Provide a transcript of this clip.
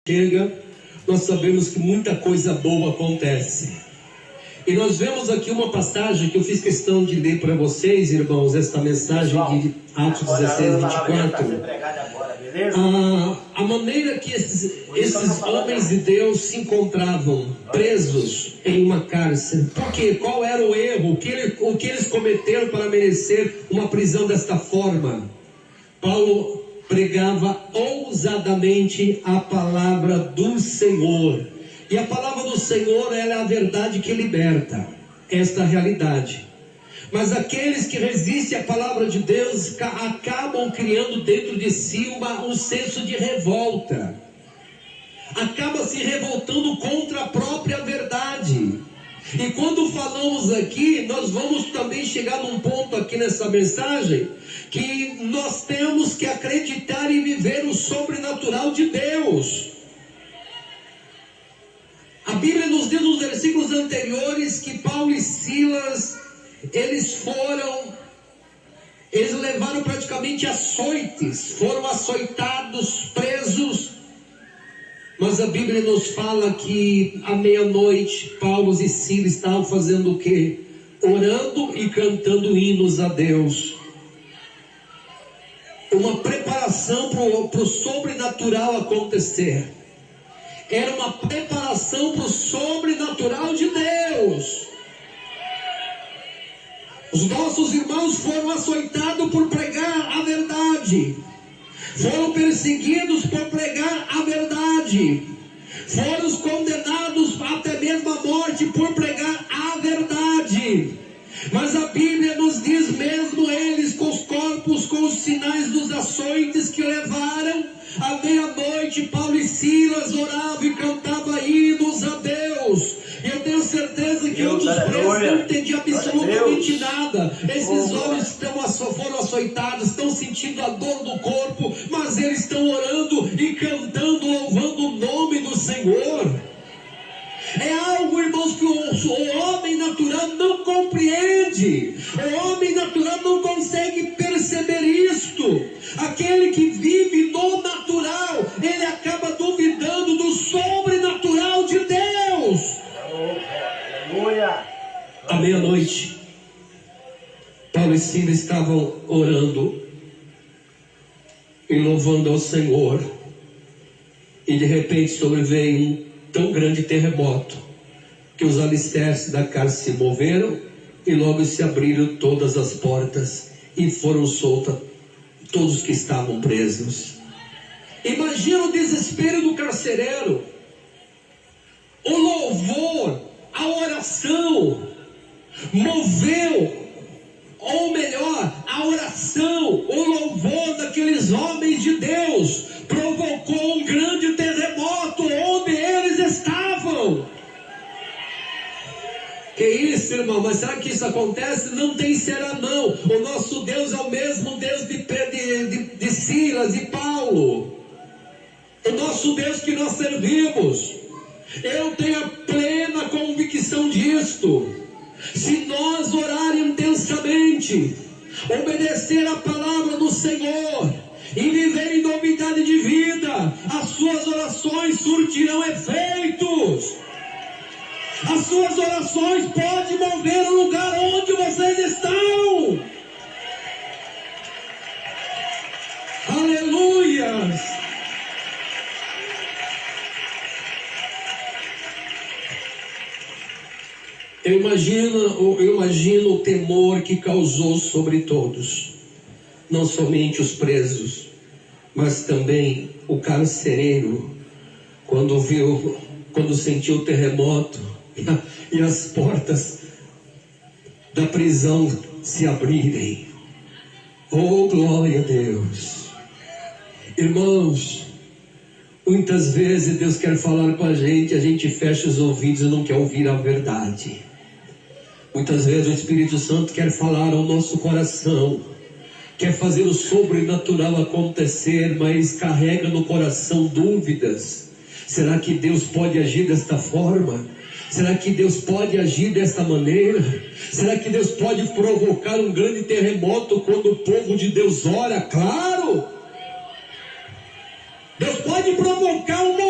chega, nós sabemos que muita coisa boa acontece. E nós vemos aqui uma passagem que eu fiz questão de ler para vocês, irmãos, esta mensagem de Atos 16, 24. A maneira que esses homens de Deus se encontravam presos em uma cárcere. Por quê? Qual era o erro? O que eles cometeram para merecer uma prisão desta forma? Paulo pregava ousadamente a palavra do Senhor. E a palavra do Senhor, ela é a verdade que liberta. Esta realidade. Mas aqueles que resistem à palavra de Deus acabam criando dentro de si um senso de revolta. Acaba se revoltando contra a própria verdade. E quando falamos aqui, nós vamos também chegar num ponto aqui nessa mensagem, que nós temos que acreditar e viver o sobrenatural de Deus. A Bíblia nos diz nos versículos anteriores que Paulo e Silas, eles levaram praticamente açoites, foram açoitados, presos. Mas a Bíblia nos fala que à meia-noite Paulo e Silas estavam fazendo o quê? Orando e cantando hinos a Deus. Uma preparação para o sobrenatural acontecer. Era uma preparação para o sobrenatural de Deus. Os nossos irmãos foram açoitados por pregar a verdade. Foram perseguidos por pregar a verdade. Foram condenados até mesmo à morte por pregar a verdade. Mas a Bíblia nos diz, mesmo eles com os corpos, com os sinais dos açoites que levaram, à meia-noite Paulo e Silas oravam e cantavam hinos a Deus. E eu tenho certeza que um dos presos não entendia absolutamente nada. Esses homens foram açoitados, estão sentindo a dor do corpo, mas eles estão orando e cantando, louvando o nome do Senhor. É algo, irmãos, que o homem natural não compreende. O homem natural não consegue perceber isto. Aquele que vive no natural, ele acaba duvidando do sobrenatural de Deus. Aleluia. À meia-noite, Paulo e Silas estavam orando e louvando ao Senhor. E de repente sobreveio um tão grande terremoto que os alicerces da casa se moveram e logo se abriram todas as portas e foram soltos todos que estavam presos. Imagina o desespero do carcereiro. O louvor, a oração moveu, ou melhor, a oração, o louvor daqueles homens de Deus provocou um grande terremoto onde eles estavam. Que isso, irmão? Mas será que isso acontece? Não tem será não. O nosso Deus é o mesmo Deus de Silas e Paulo. O nosso Deus que nós servimos. Eu tenho a plena convicção disto. Se nós orar intensamente, obedecer a palavra do Senhor e viver em novidade de vida, as suas orações surtirão efeitos. As suas orações podem mover o lugar onde vocês estão. Aleluia. Eu imagino o temor que causou sobre todos, não somente os presos, mas também o carcereiro, quando sentiu o terremoto e as portas da prisão se abrirem. Oh, glória a Deus! Irmãos, muitas vezes Deus quer falar com a gente fecha os ouvidos e não quer ouvir a verdade. Muitas vezes o Espírito Santo quer falar ao nosso coração, quer fazer o sobrenatural acontecer, mas carrega no coração dúvidas. Será que Deus pode agir desta forma? Será que Deus pode agir desta maneira? Será que Deus pode provocar um grande terremoto quando o povo de Deus ora? Claro! Deus pode provocar uma